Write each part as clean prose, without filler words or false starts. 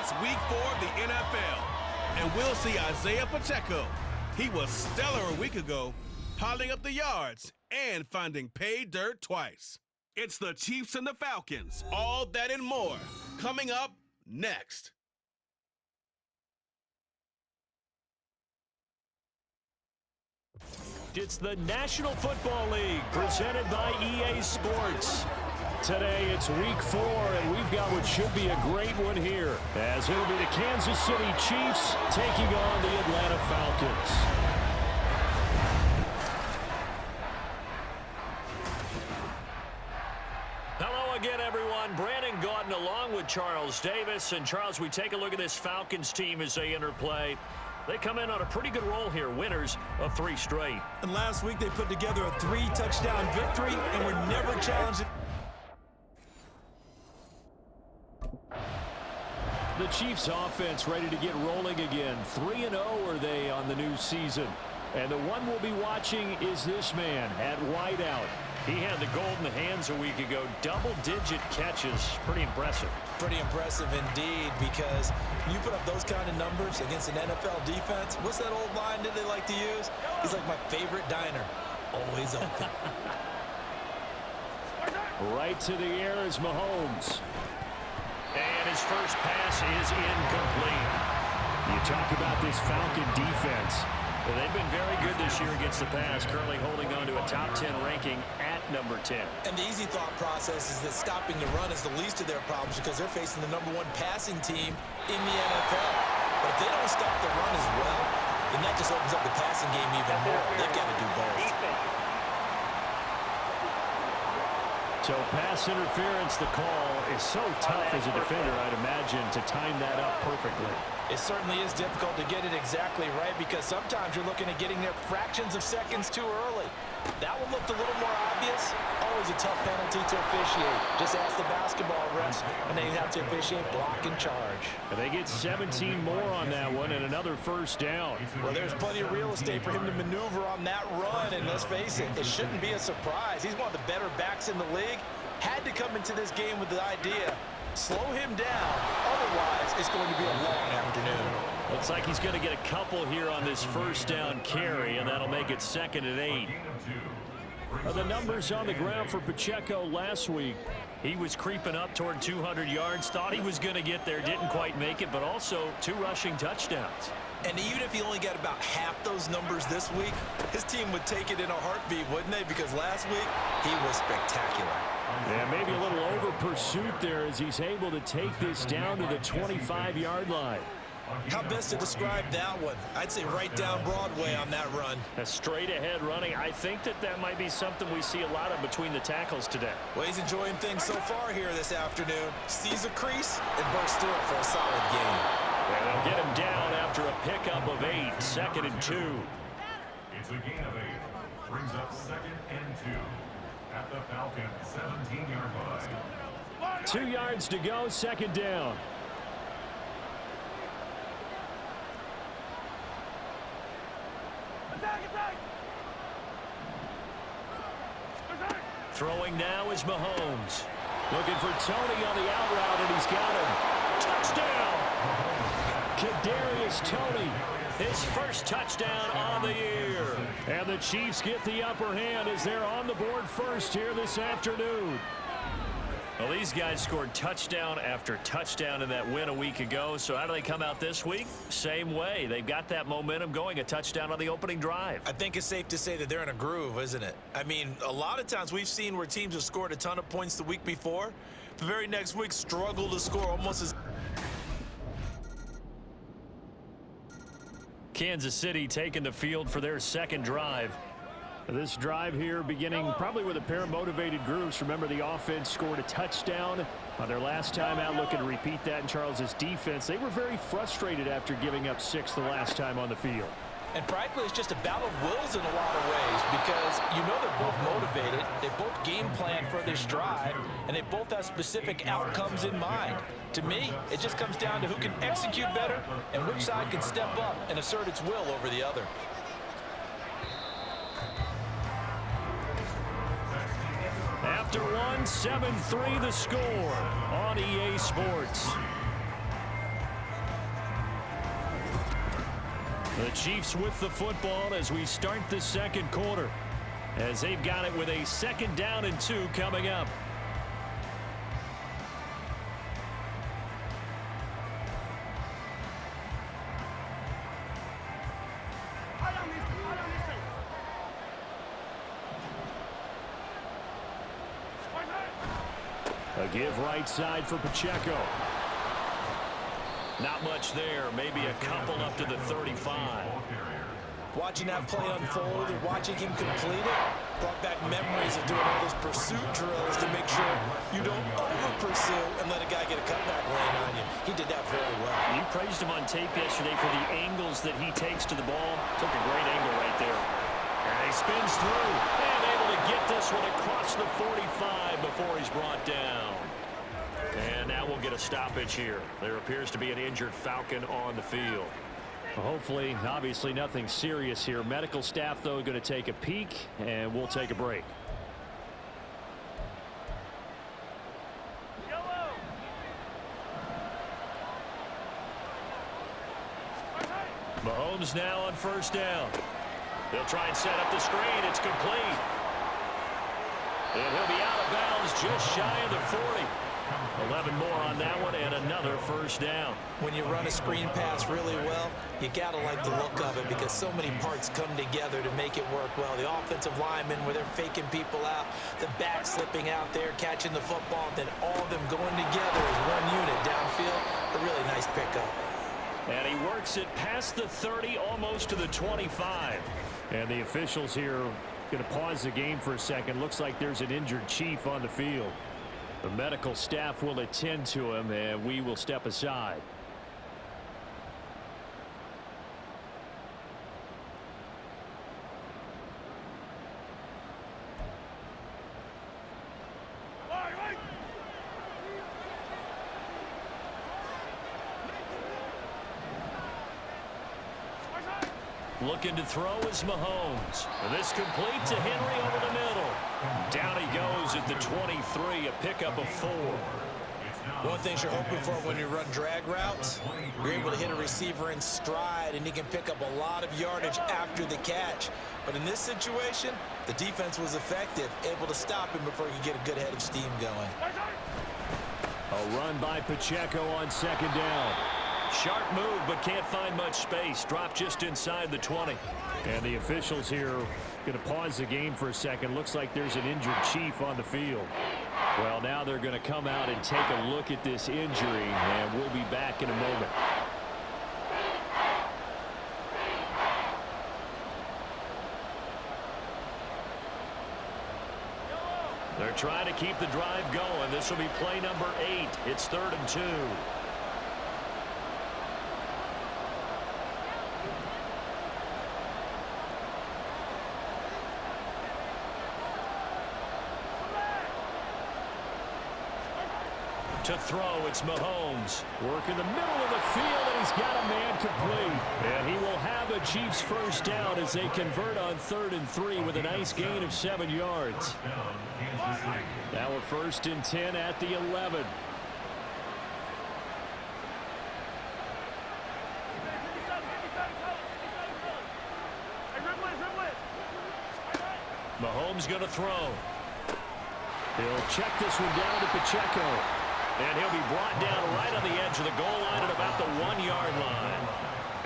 It's week 4 of the NFL, and we'll see Isaiah Pacheco. He was stellar a week ago, piling up the yards and finding pay dirt twice. It's the Chiefs and the Falcons, all that and more, coming up next. It's the National Football League presented by EA Sports. Today it's week 4, and we've got what should be a great one here, as it'll be the Kansas City Chiefs taking on the Atlanta Falcons. Hello again, everyone. Brandon Gaudin along with Charles Davis. And Charles, we take a look at this Falcons team as they enter play. They come in on a pretty good roll here, winners of 3 straight. And last week they put together a 3-touchdown victory and were never challenged. The Chiefs offense ready to get rolling again. 3-0 are they on the new season. And the one we'll be watching is this man at wideout. He had the golden hands a week ago. Double-digit catches. Pretty impressive. Pretty impressive indeed, because when you put up those kind of numbers against an NFL defense, what's that old line that they like to use? He's like my favorite diner. Always open. Right to the air is Mahomes. And his first pass is incomplete. You talk about this Falcon defense. Well, they've been very good this year against the pass, currently holding on to a top 10 ranking at number 10. And the easy thought process is that stopping the run is the least of their problems because they're facing the #1 passing team in the NFL. But if they don't stop the run as well, then that just opens up the passing game even more. They've got to do both. So pass interference, the call is so tough as a defender, I'd imagine, to time that up perfectly. It certainly is difficult to get it exactly right because sometimes you're looking at getting there fractions of seconds too early. That one looked a little more obvious. Always a tough penalty to officiate. Just ask the basketball refs, and they have to officiate block and charge. And they get 17 more on that one and another first down. Well, there's plenty of real estate for him to maneuver on that run, and let's face it, it shouldn't be a surprise. He's one of the better backs in the league. Had to come into this game with the idea, slow him down, otherwise it's going to be a long afternoon. Looks like he's going to get a couple here on this first down carry, and that'll make it 2nd and 8. The numbers on the ground for Pacheco last week. He was creeping up toward 200 yards, thought he was going to get there, didn't quite make it, but also 2 rushing touchdowns. And even if he only got about half those numbers this week, his team would take it in a heartbeat, wouldn't they? Because last week, he was spectacular. Yeah, maybe a little over pursuit there as he's able to take this down to the 25-yard line. How best to describe that one? I'd say right down Broadway on that run. A straight-ahead running. I think that might be something we see a lot of between the tackles today. Well, he's enjoying things so far here this afternoon. Sees a crease and bursts through it for a solid gain. And they'll get him down after a pickup of 8, 2nd and 2. It's a gain of 8. Brings up 2nd and 2 at the Falcons 17-yard line. 2 yards to go, 2nd down. Throwing now is Mahomes. Looking for Tony on the out route, and he's got him. Touchdown! Kadarius Toney, his first touchdown on the year. And the Chiefs get the upper hand as they're on the board first here this afternoon. Well, these guys scored touchdown after touchdown in that win a week ago. So how do they come out this week? Same way. They've got that momentum going, a touchdown on the opening drive. I think it's safe to say that they're in a groove, isn't it? I mean, a lot of times we've seen where teams have scored a ton of points the week before. The very next week struggle to score almost as... Kansas City taking the field for their 2nd drive. This drive here beginning probably with a pair of motivated groups. Remember, the offense scored a touchdown on their last time out, looking to repeat that in Charles's defense. They were very frustrated after giving up 6 the last time on the field. And frankly, it's just a battle of wills in a lot of ways because you know they're both motivated, they both game plan for this drive, and they both have specific outcomes in mind. To me, it just comes down to who can execute better and which side can step up and assert its will over the other. After one, 7-3 the score on EA Sports. The Chiefs with the football as we start the second quarter, as they've got it with a 2nd down and 2 coming up. A give right side for Pacheco. Not much there. Maybe a couple up to the 35. Watching that play unfold and watching him complete it brought back memories of doing all those pursuit drills to make sure you don't over-pursue and let a guy get a cutback lane on you. He did that very well. You praised him on tape yesterday for the angles that he takes to the ball. Took a great angle right there. And he spins through and able to get this one across the 45 before he's brought down. And now we'll get a stoppage here. There appears to be an injured Falcon on the field. Hopefully, obviously nothing serious here. Medical staff, though, going to take a peek, and we'll take a break. Mahomes now on 1st down. They'll try and set up the screen. It's complete. And he'll be out of bounds just shy of the 40. 11 more on that one and another 1st down. When you run a screen pass really well, you got to like the look of it because so many parts come together to make it work well. The offensive linemen where they're faking people out, the back slipping out there, catching the football, then all of them going together as one unit downfield. A really nice pickup. And he works it past the 30, almost to the 25. And the officials here going to pause the game for a second. Looks like there's an injured Chief on the field. The medical staff will attend to him, and we will step aside. Looking to throw is Mahomes. And this complete to Henry over the middle. Down he goes at the 23, a pickup of 4. One thing you're hoping for when you run drag routes, you're able to hit a receiver in stride, and he can pick up a lot of yardage after the catch. But in this situation, the defense was effective, able to stop him before he could get a good head of steam going. A run by Pacheco on 2nd down. Sharp move, but can't find much space. Dropped just inside the 20. And the officials here going to pause the game for a second. Looks like there's an injured Chief on the field. Well, now they're going to come out and take a look at this injury, and we'll be back in a moment. They're trying to keep the drive going. This will be play number 8. It's 3rd and 2. To throw, it's Mahomes. Work in the middle of the field, and he's got a man complete. And he will have a Chiefs 1st down as they convert on 3rd and 3 with a nice gain of 7 yards. Now we're 1st and 10 at the 11. Mahomes going to throw. He'll check this one down to Pacheco. And he'll be brought down right on the edge of the goal line at about the 1-yard line.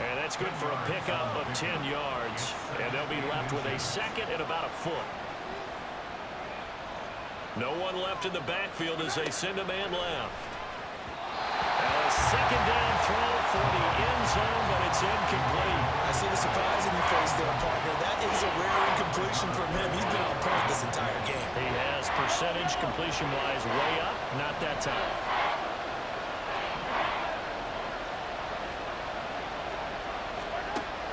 And that's good for a pickup of 10 yards. And they'll be left with a 2nd and about a foot. No one left in the backfield as they send a man left. And a 2nd down throw for the end zone, but it's incomplete. I see the surprise in your face there, partner. That is a rare incompletion from him. He's been on point this entire game. He has percentage completion-wise way up, not that time.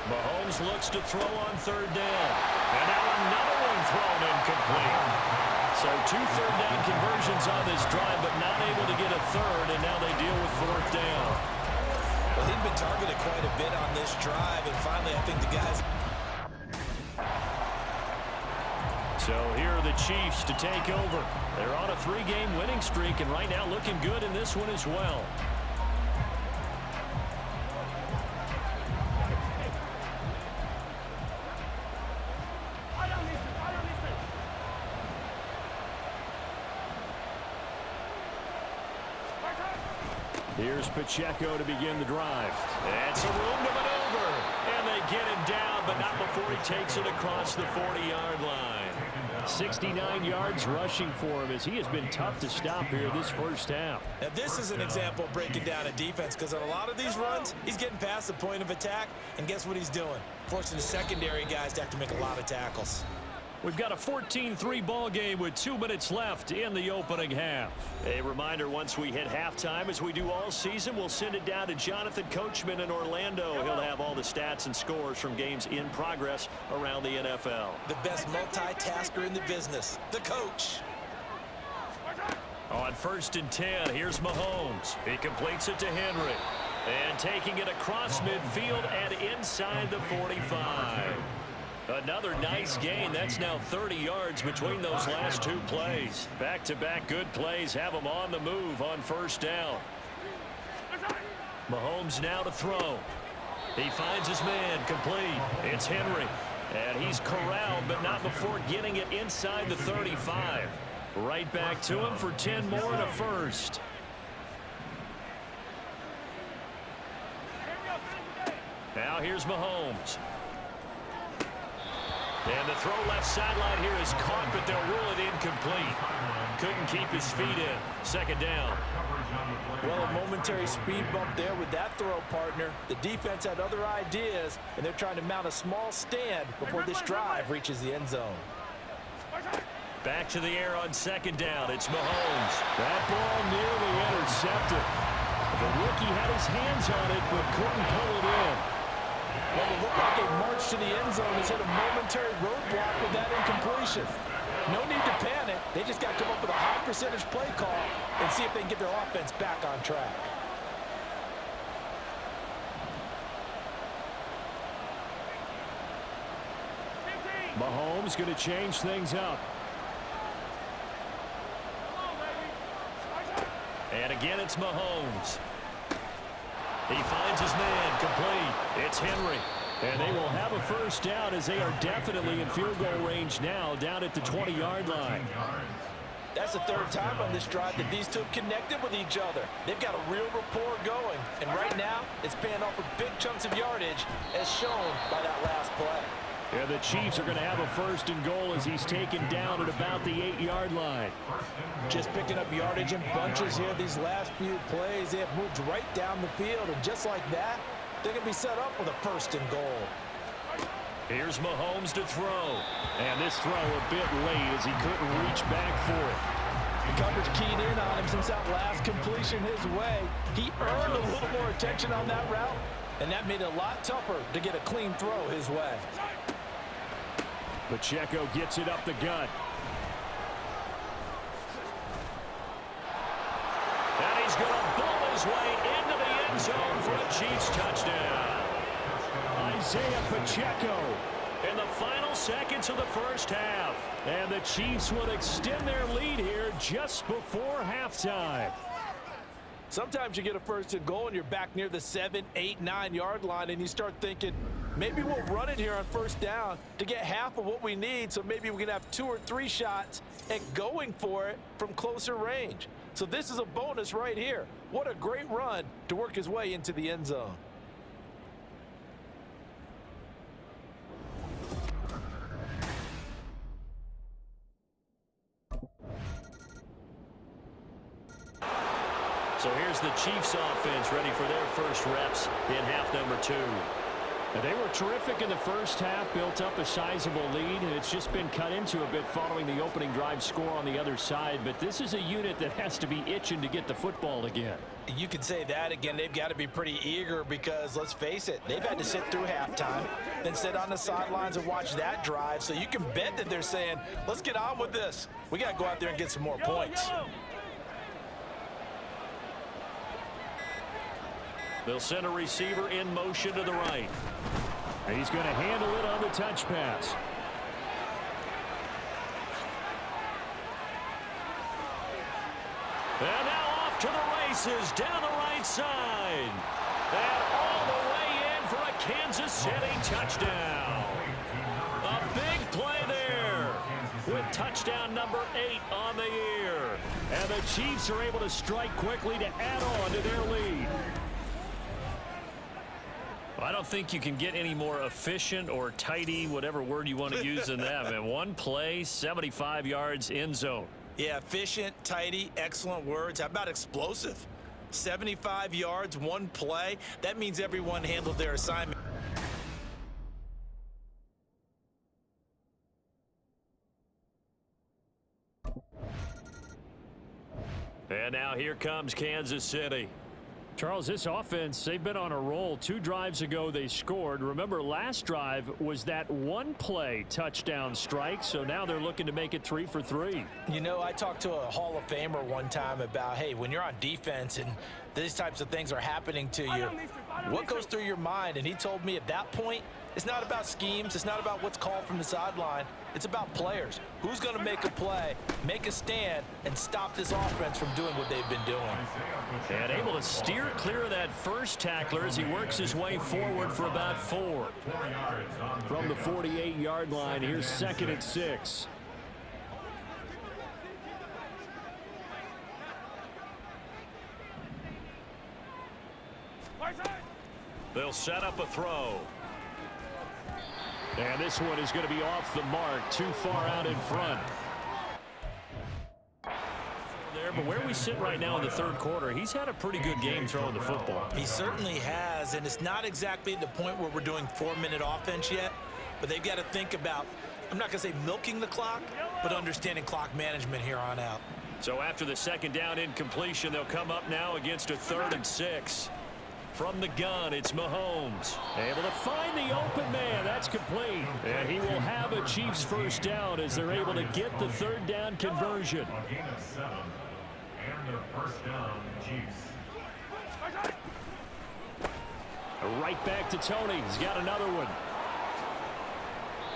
Mahomes looks to throw on 3rd down. And now another one thrown incomplete. So 2 3rd down conversions on this drive, but not able to get a 3rd, and now they deal with 4th down. Well, he'd been targeted quite a bit on this drive, and finally I think the guys... So here are the Chiefs to take over. They're on a 3-game winning streak, and right now looking good in this one as well. Here's Pacheco to begin the drive. That's a room to maneuver. And they get him down, but not before he takes it across the 40-yard line. 69 yards rushing for him as he has been tough to stop here this first half. Now this is an example of breaking down a defense, because on a lot of these runs, he's getting past the point of attack, and guess what he's doing? Forcing the secondary guys to have to make a lot of tackles. We've got a 14-3 ball game with 2 minutes left in the opening half. A reminder, once we hit halftime, as we do all season, we'll send it down to Jonathan Coachman in Orlando. He'll have all the stats and scores from games in progress around the NFL. The best multitasker in the business, the coach. On 1st and 10, here's Mahomes. He completes it to Henry. And taking it across midfield and inside the 45. Another nice gain. That's now 30 yards between those last 2 plays. Back-to-back good plays have him on the move on 1st down. Mahomes now to throw. He finds his man complete. It's Henry. And he's corralled, but not before getting it inside the 35. Right back to him for 10 more and a first. Now here's Mahomes. And the throw left sideline here is caught, but they'll rule it incomplete. Couldn't keep his feet in. 2nd down. Well, a momentary speed bump there with that throw, partner. The defense had other ideas, and they're trying to mount a small stand before this drive reaches the end zone. Back to the air on 2nd down. It's Mahomes. That ball nearly intercepted. The rookie had his hands on it, but couldn't pull it in. Well, it looked like a march to the end zone has hit a momentary roadblock with that incompletion. No need to panic. They just got to come up with a high percentage play call and see if they can get their offense back on track. Mahomes going to change things up. And again, it's Mahomes. He finds his man complete. It's Henry. And they will have a 1st down as they are definitely in field goal range now, down at the 20-yard line. That's the 3rd time on this drive that these two have connected with each other. They've got a real rapport going. And right now, it's paying off with big chunks of yardage, as shown by that last play. Yeah, the Chiefs are going to have a 1st and goal as he's taken down at about the 8-yard line. Just picking up yardage in bunches here these last few plays. They have moved right down the field, and just like that, they're going to be set up with a 1st and goal. Here's Mahomes to throw. And this throw a bit late as he couldn't reach back for it. The coverage keyed in on him since that last completion his way. He earned a little more attention on that route, and that made it a lot tougher to get a clean throw his way. Pacheco gets it up the gut. And he's going to bull his way into the end zone for a Chiefs touchdown. Isaiah Pacheco in the final seconds of the 1st half. And the Chiefs will extend their lead here just before halftime. Sometimes you get a 1st and goal and you're back near the 7, 8, 9-yard line, and you start thinking, maybe we'll run it here on 1st down to get half of what we need, so maybe we can have 2 or 3 shots at going for it from closer range. So this is a bonus right here. What a great run to work his way into the end zone. So here's the Chiefs offense ready for their first reps in half number 2. They were terrific in the 1st half, built up a sizable lead, and it's just been cut into a bit following the opening drive score on the other side. But this is a unit that has to be itching to get the football again. You can say that again. They've got to be pretty eager because, let's face it, they've had to sit through halftime, then sit on the sidelines and watch that drive. So you can bet that they're saying, let's get on with this. We got to go out there and get some more points. They'll send a receiver in motion to the right. And he's going to handle it on the touch pass. And now off to the races down the right side. And all the way in for a Kansas City touchdown. A big play there with touchdown number 8 on the year. And the Chiefs are able to strike quickly to add on to their lead. I don't think you can get any more efficient or tidy, whatever word you want to use in that. Man, one play, 75 yards, end zone. Yeah, efficient, tidy, excellent words. How about explosive? 75 yards, one play. That means everyone handled their assignment. And now here comes Kansas City. Charles, this offense, they've been on a roll. 2 drives ago, they scored. Remember, last drive was that one-play touchdown strike, so now they're looking to make it 3 for 3. You know, I talked to a Hall of Famer one time about, hey, when you're on defense and these types of things are happening to you, what goes through your mind? And he told me at that point, it's not about schemes. It's not about what's called from the sideline. It's about players. Who's going to make a play, make a stand, and stop this offense from doing what they've been doing. And able to steer clear of that first tackler as he works his way forward for about 4. From the 48-yard line, here's 2nd and 6. They'll set up a throw. And this one is going to be off the mark, too far out in front. There, but where we sit right now in the third quarter, he's had a pretty good game throwing the football. He certainly has, and it's not exactly at the point where we're doing 4-minute offense yet, but they've got to think about, I'm not going to say milking the clock, but understanding clock management here on out. So after the second down incompletion, they'll come up now against a 3rd and 6. From the gun, it's Mahomes. Able to find the open man. That's complete. And he will have a Chiefs first down as they're able to get the 3rd down conversion. A gain of 7 and a first down, Chiefs. Right back to Tony. He's got another one.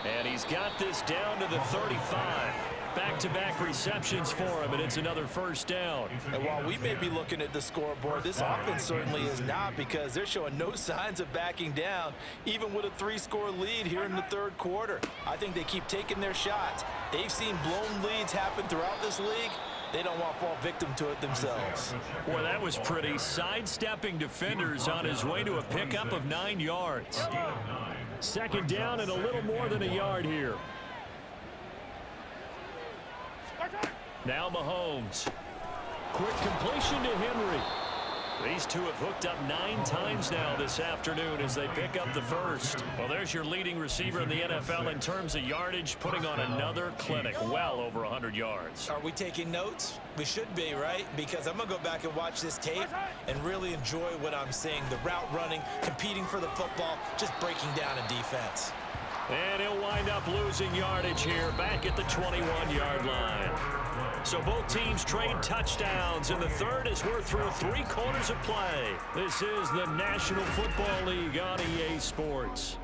And he's got this down to the 35. Back-to-back receptions for him, and it's another first down. And while we may be looking at the scoreboard, this offense certainly is not, because they're showing no signs of backing down, even with a 3-score lead here in the third quarter. I think they keep taking their shots. They've seen blown leads happen throughout this league. They don't want to fall victim to it themselves. Boy, that was pretty. Sidestepping defenders on his way to a pickup of 9 yards. Second down and a little more than a yard here. Now Mahomes. Quick completion to Henry. These two have hooked up 9 times now this afternoon as they pick up the first. Well, there's your leading receiver in the NFL in terms of yardage, putting on another clinic, well over 100 yards. Are we taking notes? We should be, right? Because I'm going to go back and watch this tape and really enjoy what I'm seeing. The route running, competing for the football, just breaking down a defense. And he'll wind up losing yardage here back at the 21-yard line. So both teams trade touchdowns, and the third as we're through 3 quarters of play. This is the National Football League on EA Sports.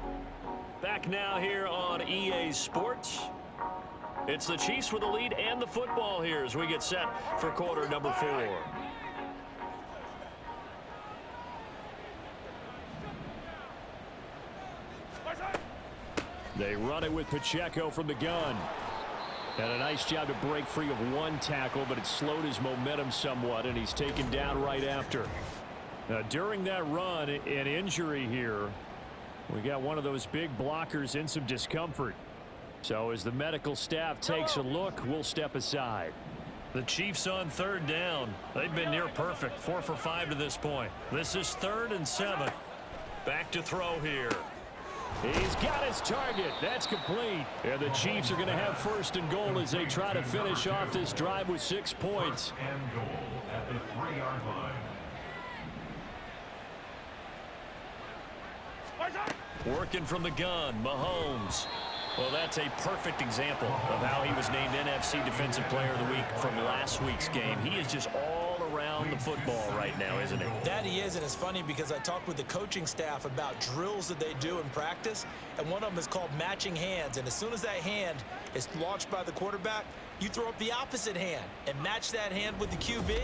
Back now here on EA Sports. It's the Chiefs with the lead and the football here as we get set for quarter number 4. They run it with Pacheco from the gun. And a nice job to break free of 1 tackle, but it slowed his momentum somewhat, and he's taken down right after. Now, during that run, an injury here. We got one of those big blockers in some discomfort. So as the medical staff takes a look, we'll step aside. The Chiefs on 3rd down. They've been near perfect, 4 for 5 to this point. This is 3rd and 7. Back to throw here. He's got his target. That's complete. And the Chiefs are going to have 1st and goal as they try to finish off this drive with 6 points. And goal at the 3-yard line. Working from the gun, Mahomes. Well, that's a perfect example of how he was named NFC Defensive Player of the Week from last week's game. He is just all around the football right now, isn't he? That he is, and it's funny because I talked with the coaching staff about drills that they do in practice, and one of them is called matching hands. And as soon as that hand is launched by the quarterback, you throw up the opposite hand and match that hand with the QB.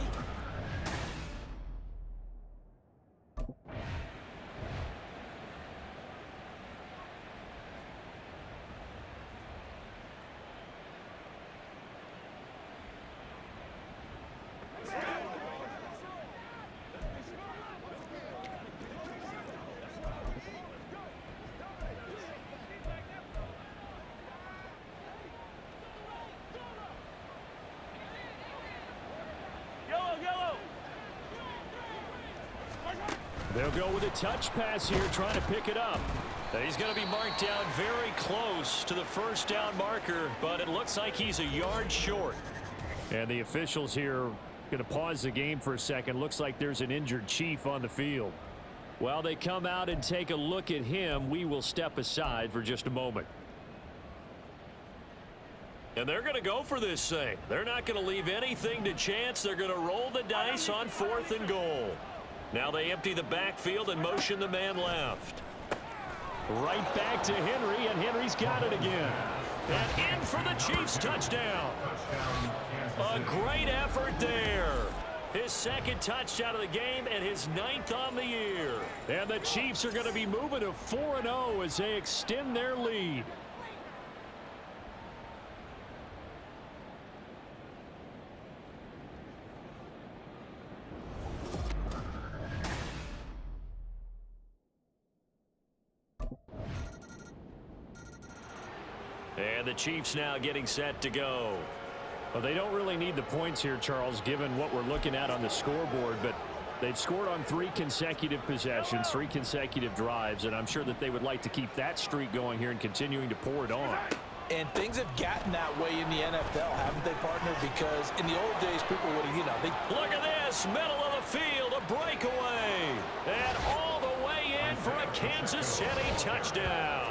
They'll go with a touch pass here, trying to pick it up. And he's going to be marked down very close to the first down marker, but it looks like he's a yard short. And the officials here going to pause the game for a second. Looks like there's an injured Chief on the field. While they come out and take a look at him, we will step aside for just a moment. And they're going to go for this thing. They're not going to leave anything to chance. They're going to roll the dice on 4th and goal. Now they empty the backfield and motion the man left. Right back to Henry, and Henry's got it again. And in for the Chiefs touchdown. A great effort there. His second touchdown of the game and his 9th on the year. And the Chiefs are going to be moving to 4-0 as they extend their lead. And the Chiefs now getting set to go. Well, they don't really need the points here, Charles, given what we're looking at on the scoreboard, but they've scored on 3 consecutive possessions, 3 consecutive drives, and I'm sure that they would like to keep that streak going here and continuing to pour it on. And things have gotten that way in the NFL, haven't they, partner? Because in the old days, people would have, Look at this, middle of the field, a breakaway, and all the way in for a Kansas City touchdown.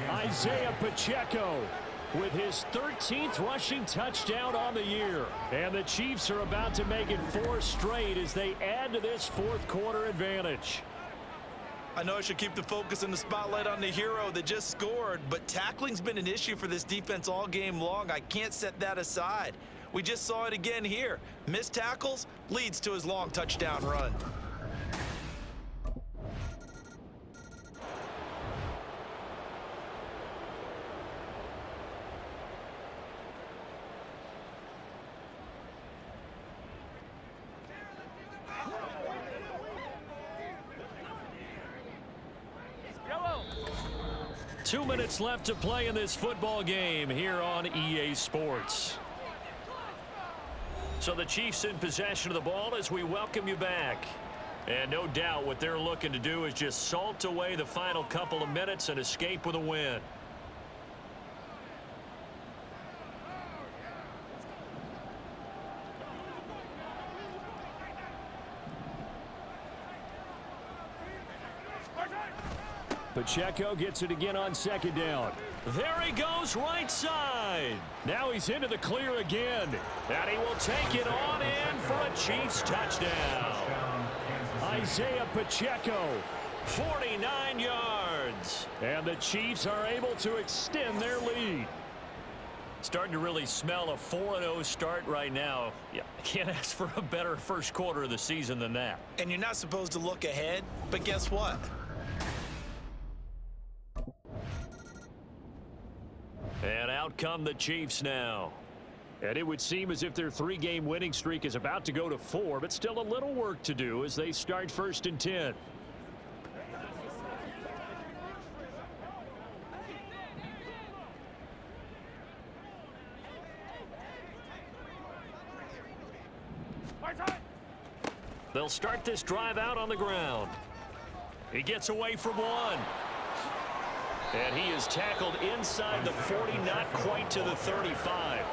Isaiah Pacheco with his 13th rushing touchdown on the year. And the Chiefs are about to make it 4 straight as they add to this 4th quarter advantage. I know I should keep the focus and the spotlight on the hero that just scored, but tackling's been an issue for this defense all game long. I can't set that aside. We just saw it again here. Missed tackles leads to his long touchdown run. Two minutes left to play in this football game here on EA Sports. So the Chiefs in possession of the ball as we welcome you back. And no doubt what they're looking to do is just salt away the final couple of minutes and escape with a win. Pacheco gets it again on 2nd down. There he goes right side. Now he's into the clear again. And he will take it on in for a Chiefs touchdown. Isaiah Pacheco, 49 yards. And the Chiefs are able to extend their lead. Starting to really smell a 4-0 start right now. Yeah, can't ask for a better first quarter of the season than that. And you're not supposed to look ahead, but guess what? And out come the Chiefs now. And it would seem as if their 3-game winning streak is about to go to 4, but still a little work to do as they start 1st and 10. They'll start this drive out on the ground. He gets away from one. And he is tackled inside the 40, not quite to the 35.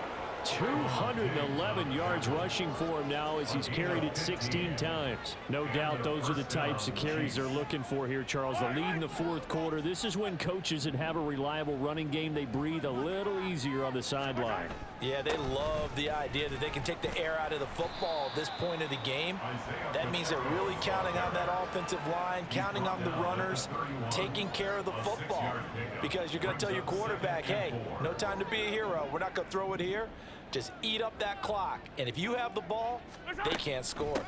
211 yards rushing for him now as he's carried it 16 times. No doubt those are the types of carries they're looking for here, Charles. The lead in the 4th quarter. This is when coaches that have a reliable running game, they breathe a little easier on the sideline. Yeah, they love the idea that they can take the air out of the football at this point of the game. That means they're really counting on that offensive line, counting on the runners, taking care of the football. Because you're going to tell your quarterback, hey, no time to be a hero. We're not going to throw it here. Just eat up that clock. And if you have the ball, they can't score.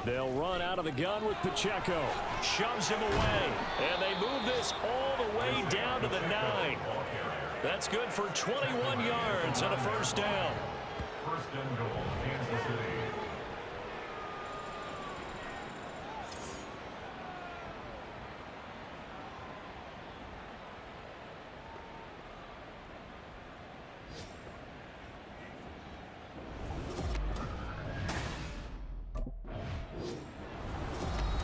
They'll run out of the gun with Pacheco. Shoves him away. And they move this all the way down to the 9. That's good for 21 yards and a 1st down. 1st and goal, Kansas City.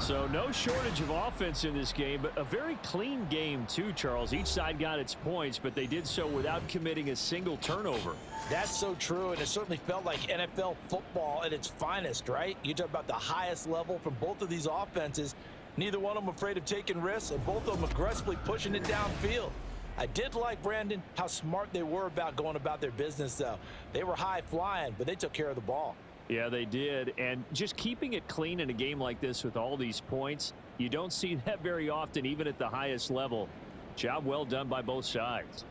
So no shortage of offense in this game, but a very clean game too, Charles. Each side got its points, but they did so without committing a single turnover. That's so true, and it certainly felt like NFL football at its finest, right? You talk about the highest level from both of these offenses. Neither one of them afraid of taking risks, and both of them aggressively pushing it downfield. I did like, Brandon, how smart they were about going about their business, though. They were high flying, but they took care of the ball. Yeah, they did. And just keeping it clean in a game like this with all these points, you don't see that very often, even at the highest level. Job well done by both sides.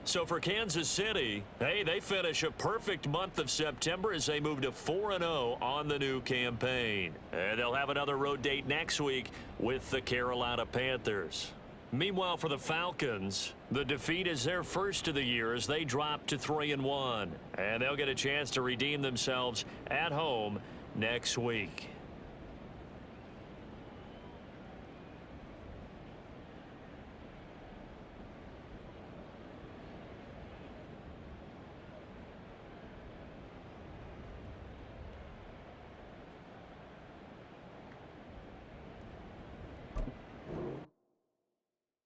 So for Kansas City, hey, they finish a perfect month of September as they move to 4-0 on the new campaign. And they'll have another road date next week with the Carolina Panthers. Meanwhile, for the Falcons, the defeat is their first of the year as they drop to 3-1. And they'll get a chance to redeem themselves at home next week.